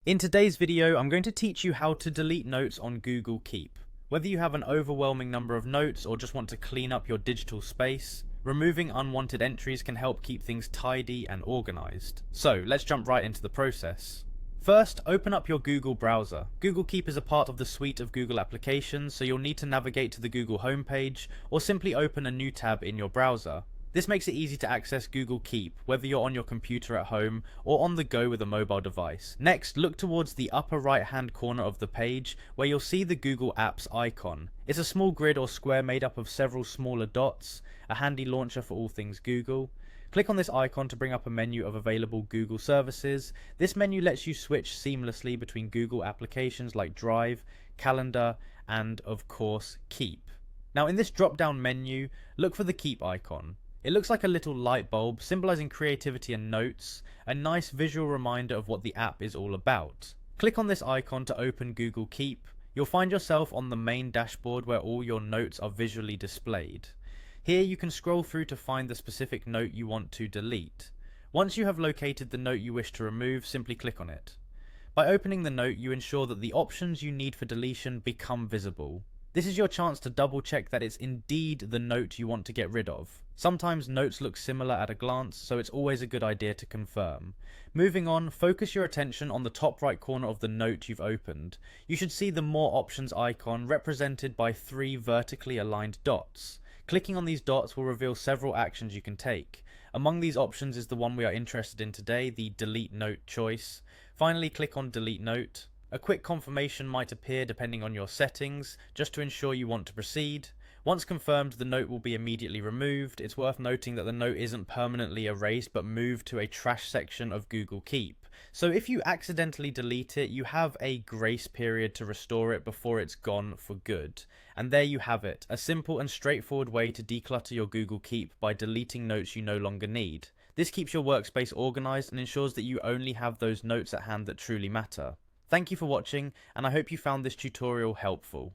In today's video, I'm going to teach you how to delete notes on Google Keep. Whether you have an overwhelming number of notes or just want to clean up your digital space, removing unwanted entries can help keep things tidy and organized. So let's jump right into the process. First, open up your Google browser. Google Keep is a part of the suite of Google applications, so you'll need to navigate to the Google homepage or simply open a new tab in your browser. This makes it easy to access Google Keep, whether you're on your computer at home or on the go with a mobile device. Next, look towards the upper right hand corner of the page where you'll see the Google Apps icon. It's a small grid or square made up of several smaller dots, a handy launcher for all things Google. Click on this icon to bring up a menu of available Google services. This menu lets you switch seamlessly between Google applications like Drive, Calendar, and of course, Keep. Now in this drop down menu, look for the Keep icon. It looks like a little light bulb symbolizing creativity and notes, a nice visual reminder of what the app is all about. Click on this icon to open Google Keep. You'll find yourself on the main dashboard where all your notes are visually displayed. Here you can scroll through to find the specific note you want to delete. Once you have located the note you wish to remove, simply click on it. By opening the note, you ensure that the options you need for deletion become visible. This is your chance to double check that it's indeed the note you want to get rid of. Sometimes notes look similar at a glance, so it's always a good idea to confirm. Moving on, focus your attention on the top right corner of the note you've opened. You should see the More Options icon represented by 3 vertically aligned dots. Clicking on these dots will reveal several actions you can take. Among these options is the one we are interested in today, the Delete Note choice. Finally, click on Delete Note. A quick confirmation might appear depending on your settings, just to ensure you want to proceed. Once confirmed, the note will be immediately removed. It's worth noting that the note isn't permanently erased but moved to a trash section of Google Keep. So if you accidentally delete it, you have a grace period to restore it before it's gone for good. And there you have it, a simple and straightforward way to declutter your Google Keep by deleting notes you no longer need. This keeps your workspace organized and ensures that you only have those notes at hand that truly matter. Thank you for watching, and I hope you found this tutorial helpful.